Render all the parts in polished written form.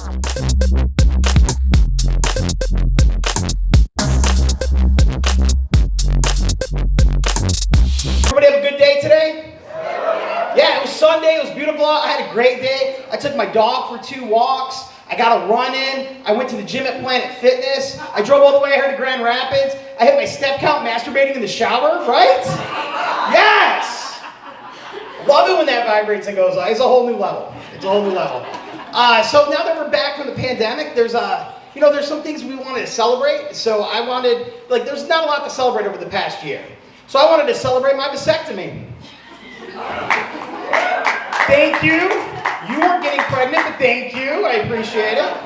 Everybody have a good day today? Yeah, it was Sunday. It was beautiful out. I had a great day. I took my dog for 2 walks. I got a run in. I went to the gym at Planet Fitness. I drove all the way here to Grand Rapids. I hit my step count masturbating in the shower, right? Yes! Love it when that vibrates and goes on. It's a whole new level. It's a whole new level. So now that we're back from the pandemic, there's some things we wanted to celebrate. So I wanted, there's not a lot to celebrate over the past year. So I wanted to celebrate my vasectomy. Thank you. You weren't getting pregnant, but thank you. I appreciate it.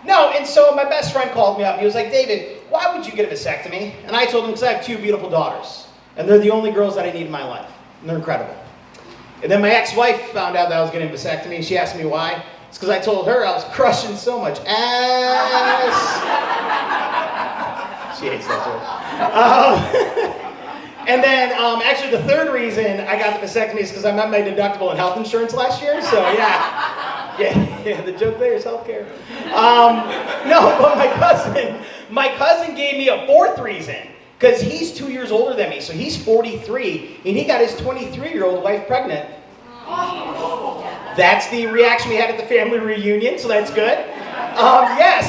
No, and so my best friend called me up. He was like, David, why would you get a vasectomy? And I told him, because I have 2 beautiful daughters. And they're the only girls that I need in my life. And they're incredible. And then my ex-wife found out that I was getting a vasectomy, and she asked me why. It's because I told her I was crushing so much ass. She hates that joke. And then, actually, the third reason I got the vasectomy is because I met my deductible in health insurance last year. So, yeah, the joke there is healthcare. No, but my cousin gave me a 4th reason because he's 2 years older than me. So he's 43, and he got his 23-year-old wife pregnant. That's the reaction we had at the family reunion, so that's good.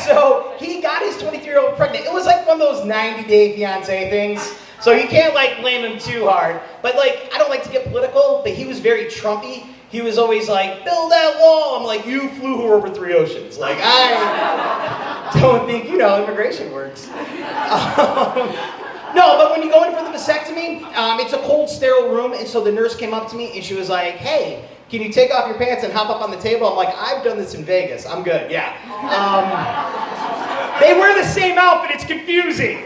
So he got his 23-year-old pregnant. It was like one of those 90-day fiancé things. So you can't blame him too hard. But I don't like to get political, but he was very Trumpy. He was always like, build that wall. I'm like, you flew her over 3 oceans. I don't think immigration works. No, but when you go in for the vasectomy, it's a cold, sterile room. And so the nurse came up to me and she was like, hey, can you take off your pants and hop up on the table? I'm like, I've done this in Vegas. I'm good, yeah. They wear the same outfit. It's confusing.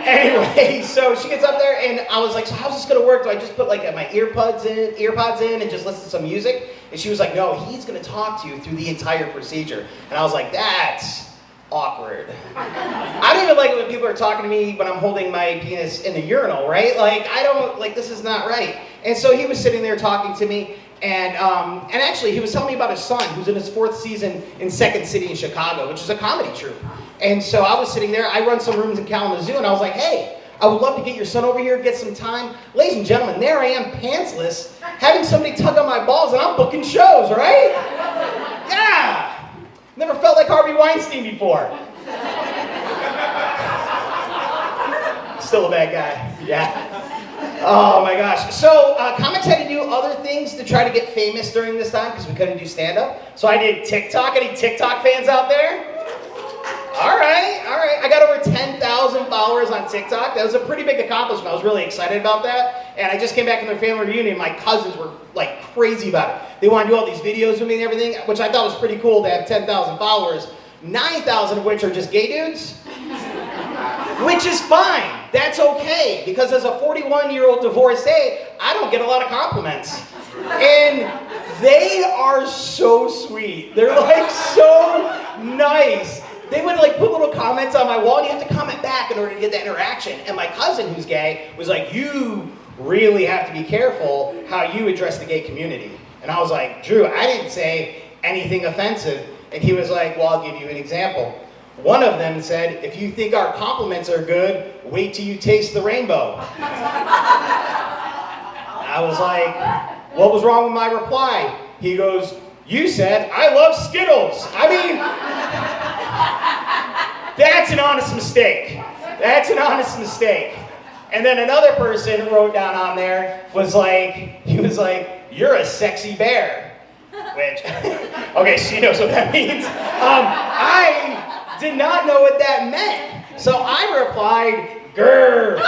Anyway, so she gets up there, and I was like, so how's this going to work? Do I just put my earpods in and just listen to some music? And she was like, no, he's going to talk to you through the entire procedure. And I was like, that's awkward. I don't even like it when people are talking to me when I'm holding my penis in the urinal, right? This is not right. And so he was sitting there talking to me, and actually he was telling me about his son who's in his 4th season in Second City in Chicago, which is a comedy troupe. And so I was sitting there, I run some rooms in Kalamazoo, and I was like, hey, I would love to get your son over here, get some time. Ladies and gentlemen, there I am, pantsless, having somebody tug on my balls, and I'm booking shows, right? Yeah! Never felt like Harvey Weinstein before. Still a bad guy, yeah. Oh my gosh. So comics had to do other things to try to get famous during this time because we couldn't do stand-up. So I did TikTok. Any TikTok fans out there? All right. I got over 10,000 followers on TikTok. That was a pretty big accomplishment. I was really excited about that. And I just came back from their family reunion. My cousins were crazy about it. They wanted to do all these videos with me and everything, which I thought was pretty cool to have 10,000 followers, 9,000 of which are just gay dudes. Which is fine. That's okay. Because as a 41-year-old divorcee, I don't get a lot of compliments. And they are so sweet. They're so nice. They would put little comments on my wall, and you have to comment back in order to get that interaction. And my cousin, who's gay, was like, you really have to be careful how you address the gay community. And I was like, Drew, I didn't say anything offensive. And he was like, well, I'll give you an example. One of them said, if you think our compliments are good, wait till you taste the rainbow. I was like, what was wrong with my reply? He goes, you said, I love Skittles. I mean, that's an honest mistake. That's an honest mistake. And then another person wrote down on there, he was like, you're a sexy bear. Which, okay, she knows what that means. I did not know what that meant. So I replied, grr.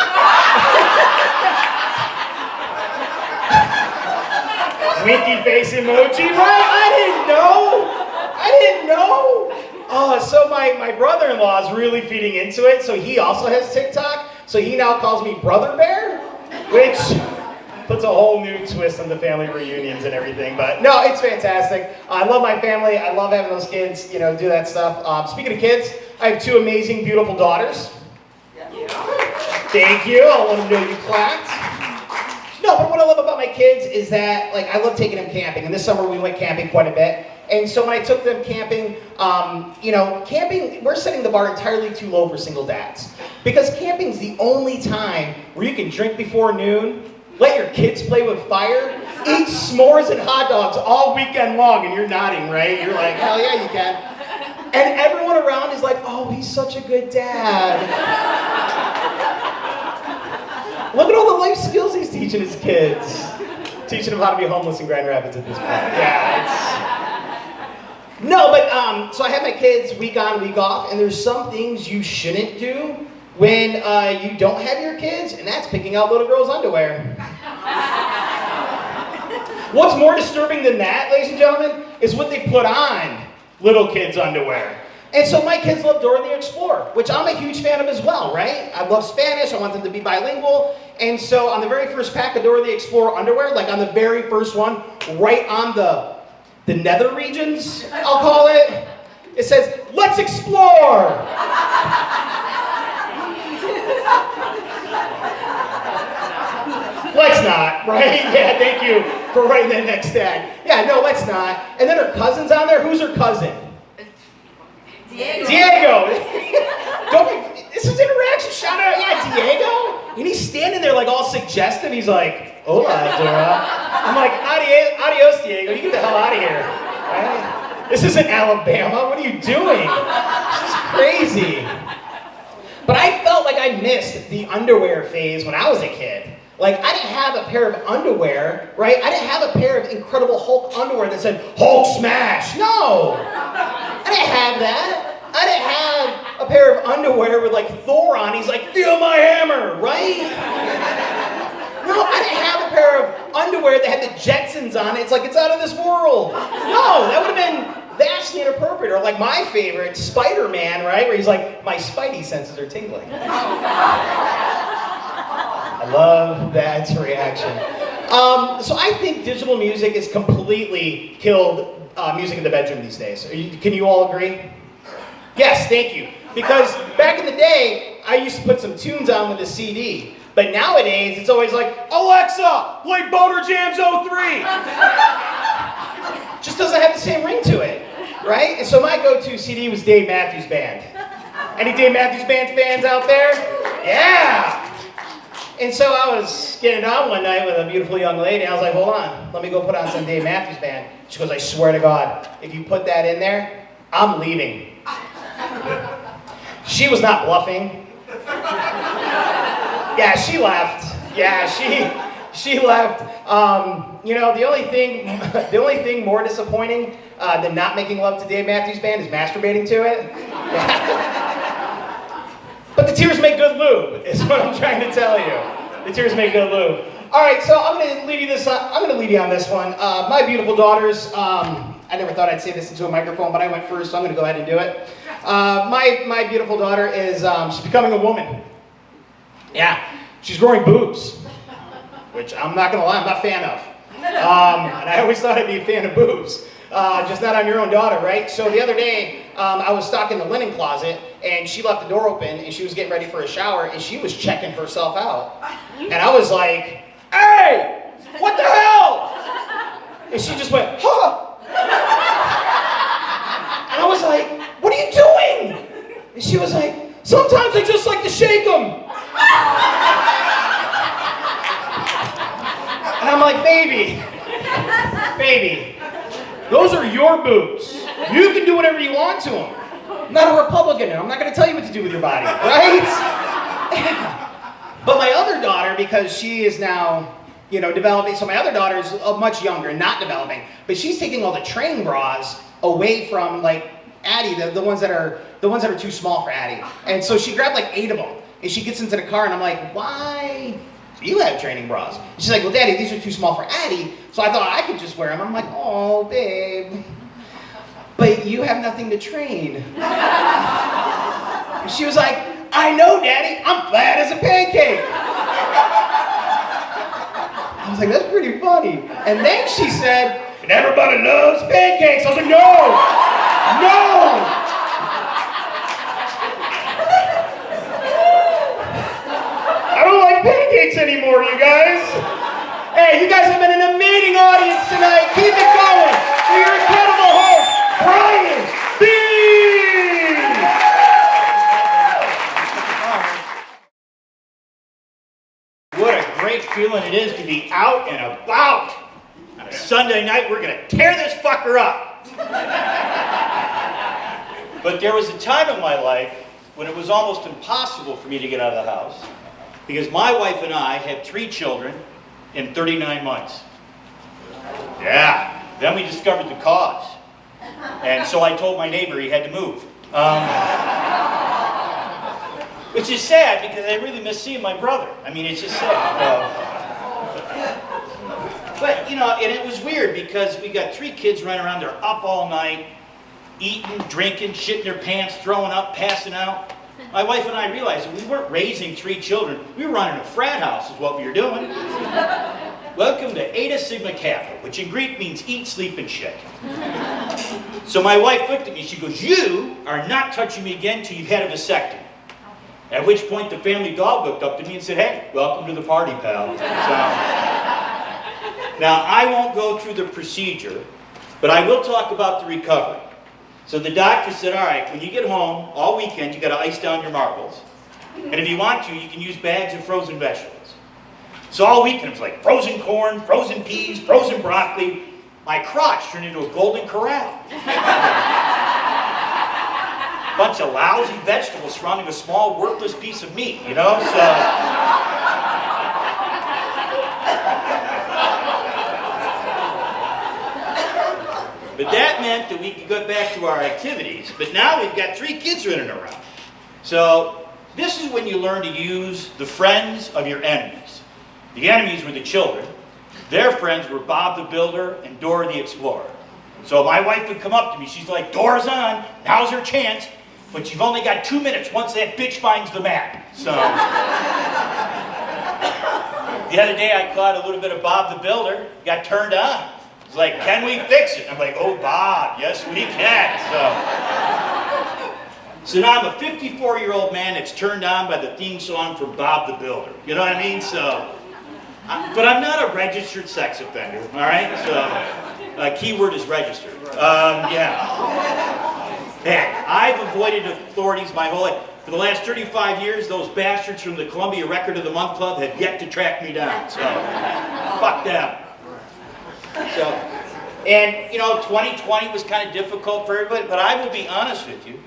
Winky face emoji, right? I didn't know. So my brother-in-law is really feeding into it, so he also has TikTok. So he now calls me Brother Bear, which puts a whole new twist on the family reunions and everything. But no, it's fantastic. I love my family. I love having those kids, do that stuff. Speaking of kids, I have 2 amazing, beautiful daughters. Thank you. I'll let them know you clapped. No, but what I love about my kids is that, I love taking them camping. And this summer we went camping quite a bit. And so when I took them camping, camping, we're setting the bar entirely too low for single dads. Because camping's the only time where you can drink before noon, let your kids play with fire, eat s'mores and hot dogs all weekend long, and you're nodding, right? You're like, hell yeah, you can. And everyone around is like, oh, he's such a good dad. Look at all the life skills he's teaching his kids. Teaching them how to be homeless in Grand Rapids at this point. Yeah, No, but, so I have my kids week on, week off, and there's some things you shouldn't do when you don't have your kids, and that's picking out little girls' underwear. What's more disturbing than that, ladies and gentlemen, is what they put on little kids' underwear. And so my kids love Dora the Explorer, which I'm a huge fan of as well, right? I love Spanish, I want them to be bilingual. And so on the very first pack of Dora the Explorer underwear, like on the very first one, right on the nether regions, I'll call it, it says, let's explore! Let's not, right? Yeah, thank you for writing that next tag. Yeah, no, let's not. And then her cousin's on there. Who's her cousin? Diego. This is interaction. Shout out, yeah, Diego. And he's standing there like all suggestive. He's like, hola, Dora. I'm like, adios, Diego. You get the hell out of here. Right? This isn't Alabama. What are you doing? This is crazy. But I felt like I missed the underwear phase when I was a kid. Like, I didn't have a pair of underwear, right? I didn't have a pair of Incredible Hulk underwear that said, Hulk smash! No! I didn't have that. I didn't have a pair of underwear with, like, Thor on. He's like, feel my hammer, right? No, I didn't have a pair of underwear that had the Jetsons on it. It's like, it's out of this world. No, that would have been vastly inappropriate. Or like my favorite, Spider-Man, right? Where he's like, my spidey senses are tingling. I love that reaction. So I think digital music has completely killed music in the bedroom these days. Can you all agree? Yes, thank you. Because back in the day, I used to put some tunes on with a CD. But nowadays, it's always like, Alexa, play Boner Jams 03. Just doesn't have the same ring to it, right? And so my go-to CD was Dave Matthews Band. Any Dave Matthews Band fans out there? Yeah! And so I was getting on one night with a beautiful young lady, and I was like, hold on, let me go put on some Dave Matthews Band. She goes, I swear to God, if you put that in there, I'm leaving. She was not bluffing. Yeah, she left. Yeah, she left. The only thing more disappointing than not making love to Dave Matthews Band is masturbating to it. But the tears make good lube, is what I'm trying to tell you. The tears make good lube. All right, so I'm going to leave you on this one. My beautiful daughters. I never thought I'd say this into a microphone, but I went first, so I'm going to go ahead and do it. My beautiful daughter is she's becoming a woman. Yeah, she's growing boobs, which I'm not going to lie, I'm not a fan of. And I always thought I'd be a fan of boobs. Just not on your own daughter, right? So the other day, I was stocking the linen closet, and she left the door open, and she was getting ready for a shower, and she was checking herself out. And I was like, hey, what the hell? And she just went, huh? And I was like, what are you doing? And she was like, sometimes I just like to shake them. And I'm like, baby, those are your boobs. You can do whatever you want to them. I'm not a Republican, and I'm not going to tell you what to do with your body, right? But my other daughter, because she is now, developing, so my other daughter is much younger, not developing, but she's taking all the training bras away from, like, Addie, the ones that are too small for Addie. And so she grabbed like 8 of them, and she gets into the car, and I'm like, why do you have training bras? And she's like, well, Daddy, these are too small for Addie, so I thought I could just wear them. I'm like, oh, babe, but you have nothing to train. And she was like, I know, Daddy, I'm flat as a pancake. I was like, that's pretty funny. And then she said, and everybody loves pancakes. I was like, no! I don't like pancakes anymore, you guys. Hey, you guys have been an amazing audience tonight. Keep it going. You're incredible hosts. feeling it is to be out and about. On a Sunday night, we're going to tear this fucker up. But there was a time in my life when it was almost impossible for me to get out of the house because my wife and I had 3 children in 39 months. Yeah, then we discovered the cause. And so I told my neighbor he had to move. Which is sad because I really miss seeing my brother. I mean, it's just sad. But, you know, and it was weird because we got 3 kids running around. They're up all night, eating, drinking, shitting their pants, throwing up, passing out. My wife and I realized that we weren't raising 3 children. We were running a frat house is what we were doing. Welcome to Eta Sigma Kappa, which in Greek means eat, sleep, and shit. So my wife looked at me. She goes, "You are not touching me again till you've had a vasectomy." At which point the family dog looked up to me and said, "Hey, welcome to the party, pal." So, now, I won't go through the procedure, but I will talk about the recovery. So the doctor said, all right, when you get home, all weekend, you got to ice down your marbles. And if you want to, you can use bags of frozen vegetables. So all weekend, it was like frozen corn, frozen peas, frozen broccoli. My crotch turned into a golden corral. Bunch of lousy vegetables surrounding a small, worthless piece of meat, you know? So... But that meant that we could go back to our activities. But now we've got 3 kids running around. So this is when you learn to use the friends of your enemies. The enemies were the children. Their friends were Bob the Builder and Dora the Explorer. So my wife would come up to me. She's like, "Dora's on. Now's her chance. But you've only got 2 minutes once that bitch finds the map." So the other day I caught a little bit of Bob the Builder. Got turned on. It's like, "Can we fix it?" I'm like, "Oh, Bob, yes we can." So now I'm a 54-year-old man that's turned on by the theme song from Bob the Builder. You know what I mean? But I'm not a registered sex offender, all right? So, keyword is registered. Yeah. Man, I've avoided authorities my whole life. For the last 35 years, those bastards from the Columbia Record of the Month Club have yet to track me down. So, fuck them. So, and you know, 2020 was kind of difficult for everybody, but I will be honest with you.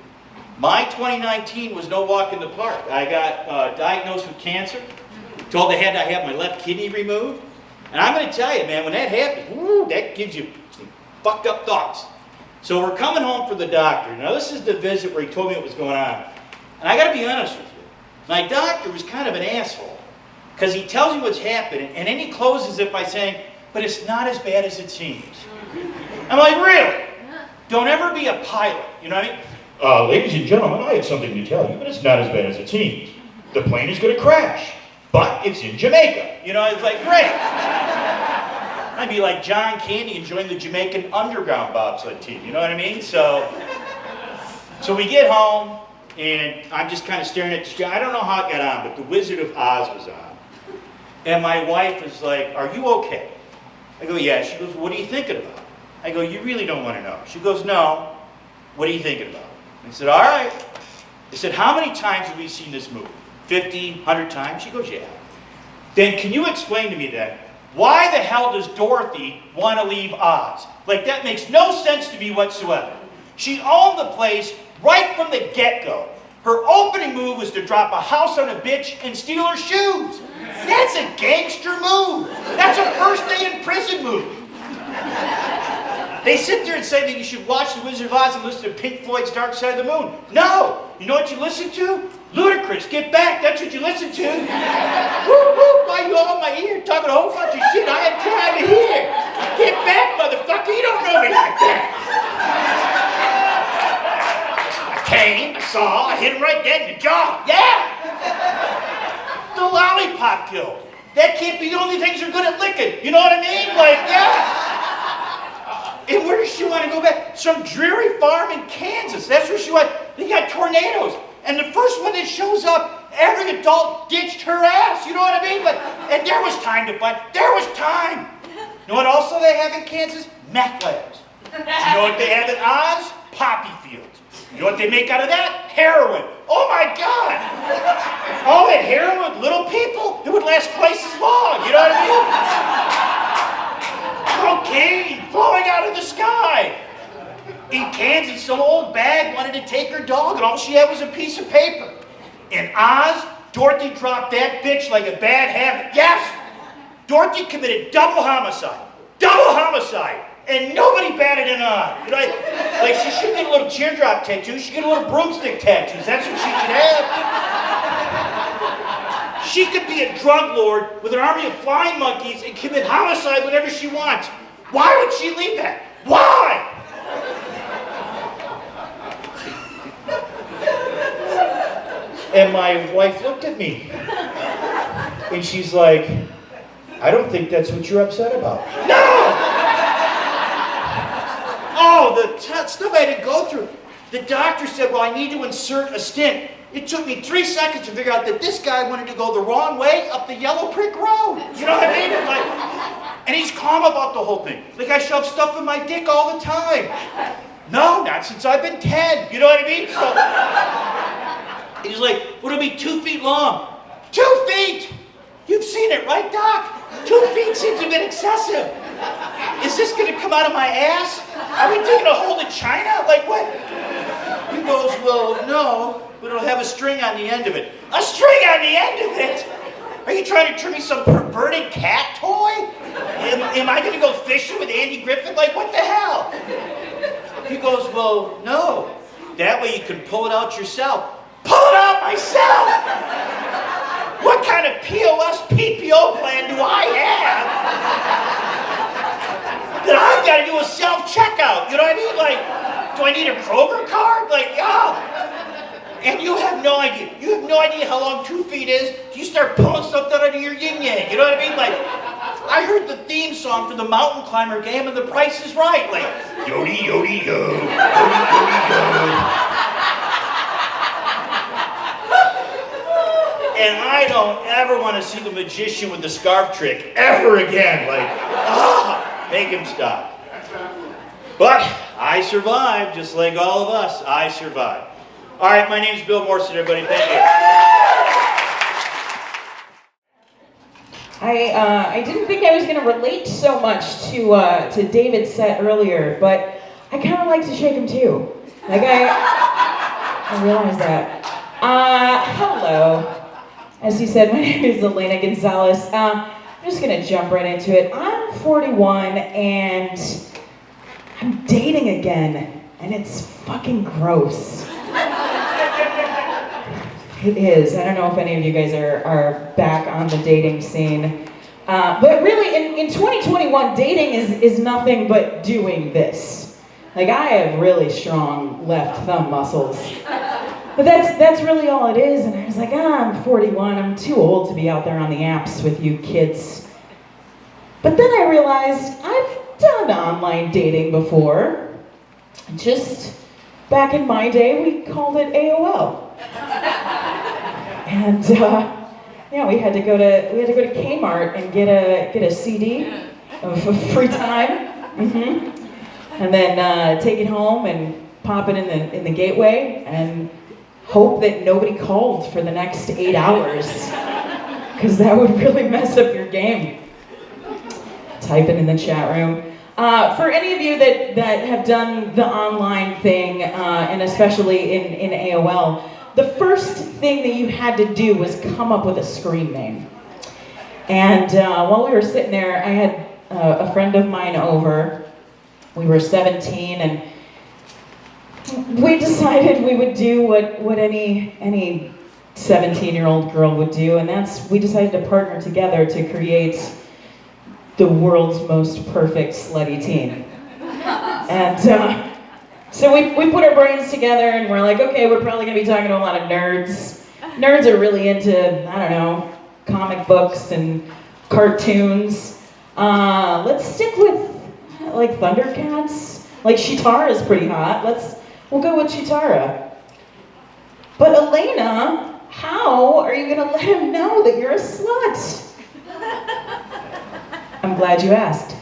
My 2019 was no walk in the park. I got diagnosed with cancer, told they had to have my left kidney removed. And I'm going to tell you, man, when that happens, woo, that gives you some fucked up thoughts. So we're coming home for the doctor. Now this is the visit where he told me what was going on. And I got to be honest with you. My doctor was kind of an asshole. Because he tells you what's happening, and then he closes it by saying, "But it's not as bad as it seems." I'm like, really? Don't ever be a pilot, you know what I mean? "Ladies and gentlemen, I have something to tell you, but it's not as bad as it seems. The plane is going to crash, but it's in Jamaica." You know, it's like, great. I'd be like John Candy and join the Jamaican underground bobsled team, you know what I mean? So we get home, and I'm just kind of staring at the screen. I don't know how it got on, but The Wizard of Oz was on. And my wife is like, "Are you okay?" I go, "Yeah." She goes, "What are you thinking about?" I go, "You really don't want to know." She goes, "No. What are you thinking about?" I said, "All right." I said, "How many times have we seen this movie? 50, 100 times?" She goes, "Yeah." "Then can you explain to me then, why the hell does Dorothy want to leave Oz? Like, that makes no sense to me whatsoever. She owned the place right from the get-go. Her opening move was to drop a house on a bitch and steal her shoes. That's a gangster move. That's a first day in prison move." They sit there and say that you should watch The Wizard of Oz and listen to Pink Floyd's Dark Side of the Moon. No! You know what you listen to? Ludacris, Get Back, that's what you listen to. Woo, woo, why you all in my ear talking a whole bunch of shit I had time to hear? Get back, motherfucker, you don't know me like that. I came, I saw, I hit him right dead in the jaw. Yeah! The lollipop guild. That can't be the only things you're good at licking. You know what I mean? Like, yeah. And where does she want to go back? Some dreary farm in Kansas. That's where she went. They got tornadoes. And the first one that shows up, every adult ditched her ass. You know what I mean? And there was time to fight. There was time. You know what also they have in Kansas? Meth labs. You know what they have in Oz? poppy fields. You know what they make out of that? Heroin. Oh my God! All that heroin with little people, it would last twice as long, you know what I mean? Cocaine falling out of the sky. In Kansas, some old bag wanted to take her dog, and all she had was a piece of paper. In Oz, Dorothy dropped that bitch like a bad habit. Yes! Dorothy committed double homicide. Double homicide! And nobody batted an eye. You know, like she should get a little teardrop tattoo. She should get a little broomstick tattoos. That's what she should have. She could be a drug lord with an army of flying monkeys and commit homicide whenever she wants. Why would she leave that? Why? And my wife looked at me. And she's like, I don't think that's what you're upset about. No! Oh, the stuff I had to go through. The doctor said, well, I need to insert a stent. It took me 3 seconds to figure out that this guy wanted to go the wrong way up the yellow brick road. You know what I mean? And he's calm about the whole thing. Like I shove stuff in my dick all the time. No, not since I've been 10. You know what I mean? So he's like, well, it'll be 2 feet long. 2 feet! You've seen it, right, Doc? 2 feet seems a bit excessive. Is this going to come out of my ass? Are we taking a hold of China? Like what? He goes, well, no, but it'll have a string on the end of it. A string on the end of it? Are you trying to turn me some perverted cat toy? Am I going to go fishing with Andy Griffith? Like what the hell? He goes, well, no. That way you can pull it out yourself. Pull it out myself! What kind of POS PPO plan do I have that I've got to do a self-checkout? You know what I mean? Like, do I need a Kroger card? Like, yeah. And you have no idea. You have no idea how long 2 feet is. You start pulling stuff out of your yin-yang. You know what I mean? Like, I heard the theme song for the mountain climber game and The Price is Right. Like, yodi, yodi, yo. Yodi, yodi, yo. And I don't ever want to see the magician with the scarf trick ever again. Like, make him stop. But I survived, just like all of us. I survived. All right, my name's Bill Morrison, everybody. Thank you. I didn't think I was going to relate so much to David's set earlier, but I kind of like to shake him too. Like I realized that. Hello. As he said, my name is Elena Gonzalez. I'm just going to jump right into it. I'm 41 and I'm dating again, and it's fucking gross. It is. I don't know if any of you guys are back on the dating scene. But really, in 2021, dating is nothing but doing this. Like, I have really strong left thumb muscles. But that's really all it is, and I was like, I'm 41, I'm too old to be out there on the apps with you kids. But then I realized I've done online dating before. Just back in my day, we called it AOL. And yeah, we had to go to Kmart and get a CD of free time, and then take it home and pop it in the gateway and hope that nobody called for the next 8 hours, because that would really mess up your game. Type it in the chat room. For any of you that have done the online thing, and especially in AOL, the first thing that you had to do was come up with a screen name. And while we were sitting there, I had a friend of mine over. We were 17, and we decided we would do what any 17-year-old girl would do, and we decided to partner together to create the world's most perfect slutty teen. And so we put our brains together, and we're like, okay, we're probably gonna be talking to a lot of nerds. Nerds are really into, I don't know, comic books and cartoons. Let's stick with like Thundercats. Like Chitara is pretty hot. We'll go with Chitara. But Elena, how are you gonna let him know that you're a slut? I'm glad you asked.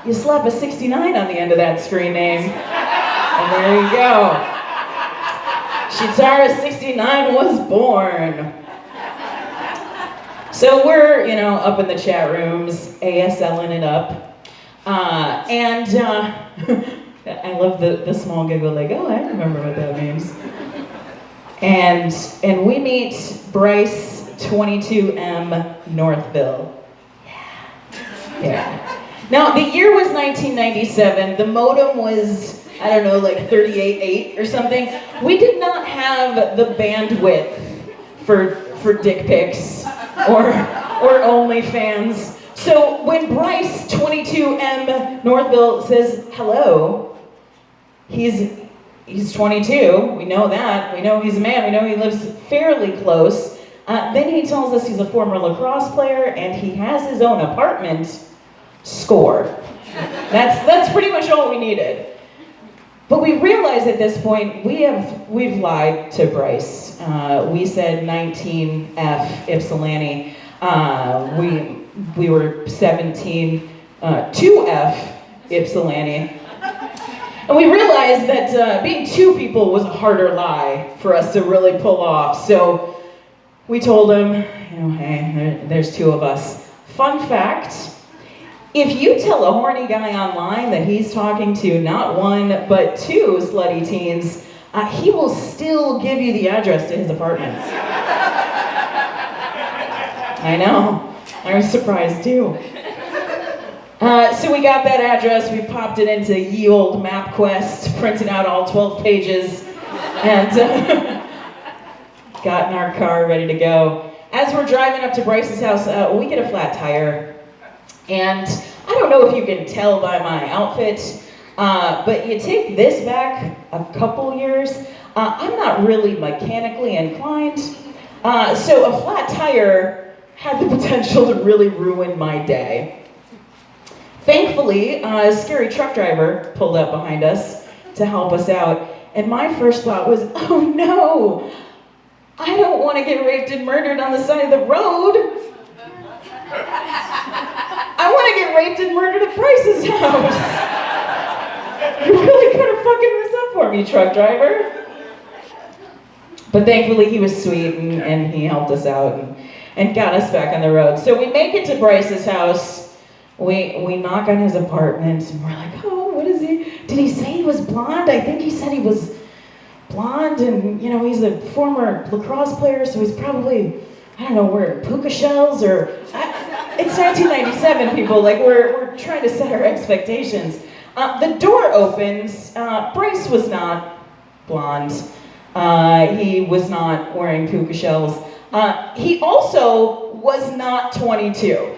You slap a 69 on the end of that screen name. And there you go. Shitara 69 was born. So we're, up in the chat rooms, ASLing it up. I love the small giggle, like, oh, I remember what that means. And we meet Bryce, 22M, Northville. Yeah. Now, the year was 1997. The modem was, I don't know, like 38.8 or something. We did not have the bandwidth for dick pics or OnlyFans. So when Bryce, 22M, Northville, says hello, he's 22. We know that. We know he's a man. We know he lives fairly close. Then he tells us he's a former lacrosse player and he has his own apartment. Score. That's pretty much all we needed. But we realized at this point we've lied to Bryce. We said 19F Ypsilanti. We were 17 2F Ypsilanti. And we realized that being two people was a harder lie for us to really pull off. So we told him, hey, there's two of us. Fun fact, if you tell a horny guy online that he's talking to not one, but two slutty teens, he will still give you the address to his apartment. I know. I was surprised too. So we got that address, we popped it into ye old MapQuest, printed out all 12 pages, and got in our car ready to go. As we're driving up to Bryce's house, we get a flat tire. And I don't know if you can tell by my outfit, but you take this back a couple years, I'm not really mechanically inclined. So a flat tire had the potential to really ruin my day. Thankfully, a scary truck driver pulled up behind us to help us out. And my first thought was, oh no, I don't want to get raped and murdered on the side of the road. I want to get raped and murdered at Bryce's house. You really could have fucking this up for me, truck driver. But thankfully he was sweet and he helped us out and got us back on the road. So we make it to Bryce's house. We knock on his apartment and we're like, oh, what is he? Did he say he was blonde? I think he said he was blonde and, he's a former lacrosse player, so he's probably, I don't know, wearing puka shells or... It's 1997, people. Like, we're trying to set our expectations. The door opens. Bryce was not blonde. He was not wearing puka shells. He also was not 22.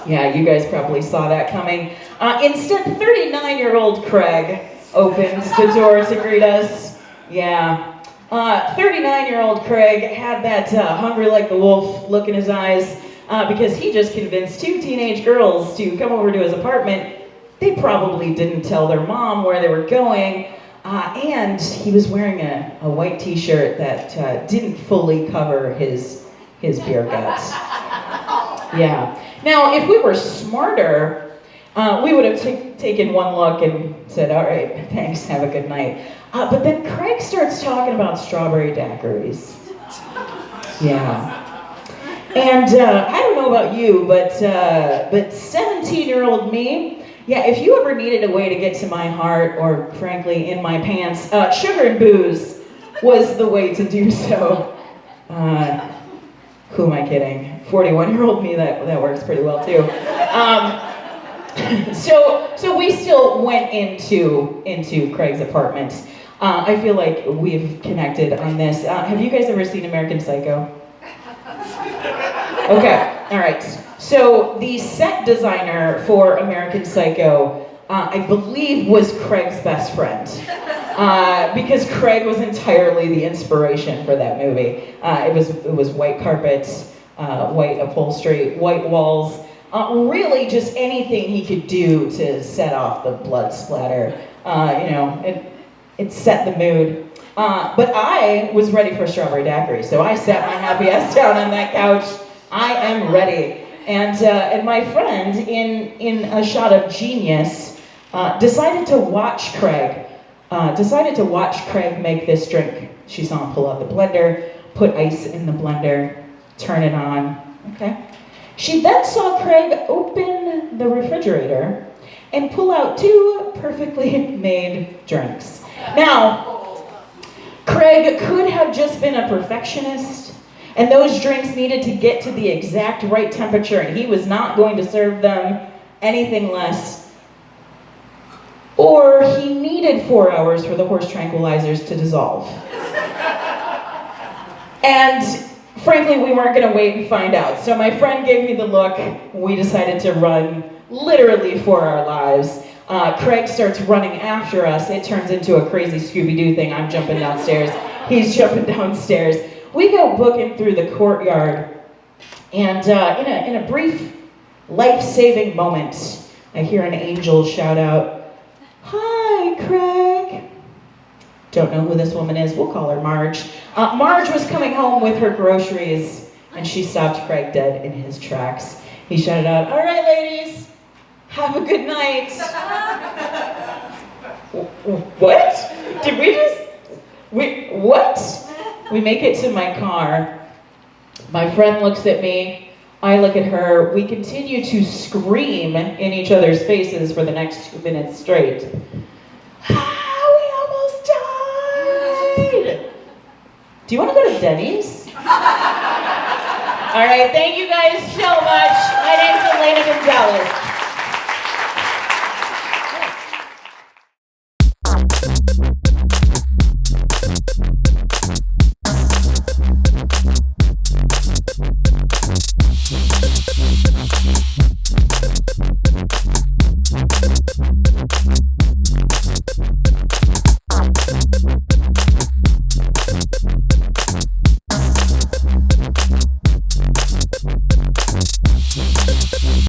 Yeah, you guys probably saw that coming. Instead, 39-year-old Craig opens the door to greet us. Yeah. 39-year-old Craig had that hungry like the wolf look in his eyes. Because he just convinced two teenage girls to come over to his apartment. They probably didn't tell their mom where they were going, and he was wearing a white t-shirt that didn't fully cover his beer guts. Yeah. Now, if we were smarter, we would have taken one look and said, all right, thanks, have a good night. But then Craig starts talking about strawberry daiquiris. Yeah. And I don't know about you, but 17-year-old me, yeah, if you ever needed a way to get to my heart, or frankly, in my pants, sugar and booze was the way to do so. Who am I kidding? 41-year-old me, that works pretty well too. So we still went into Craig's apartment. I feel like we've connected on this. Have you guys ever seen American Psycho? Okay, all right. So the set designer for American Psycho, I believe, was Craig's best friend. Because Craig was entirely the inspiration for that movie. It was white carpets, white upholstery, white walls, really just anything he could do to set off the blood splatter. It set the mood. But I was ready for strawberry daiquiri, so I sat my happy ass down on that couch. I am ready. And my friend, in a shot of genius, decided to watch Craig decided to watch Craig make this drink. She saw him pull out the blender, put ice in the blender, turn it on. Okay. She then saw Craig open the refrigerator and pull out 2 perfectly made drinks. Now, Craig could have just been a perfectionist, and those drinks needed to get to the exact right temperature, and he was not going to serve them anything less. Or he needed 4 hours for the horse tranquilizers to dissolve. And frankly, we weren't going to wait and find out. So my friend gave me the look. We decided to run literally for our lives. Craig starts running after us. It turns into a crazy Scooby-Doo thing. I'm jumping downstairs. He's jumping downstairs. We go booking through the courtyard. And in a brief life-saving moment, I hear an angel shout out, "Hi, Craig." Don't know who this woman is. We'll call her Marge. Marge was coming home with her groceries, and she stopped Craig dead in his tracks. He shouted out, "All right, ladies, have a good night." What? Did we just... what? We make it to my car. My friend looks at me. I look at her. We continue to scream in each other's faces for the next 2 minutes straight. Do you want to go to Denny's? All right, thank you guys so much. My name's Elena Gonzalez.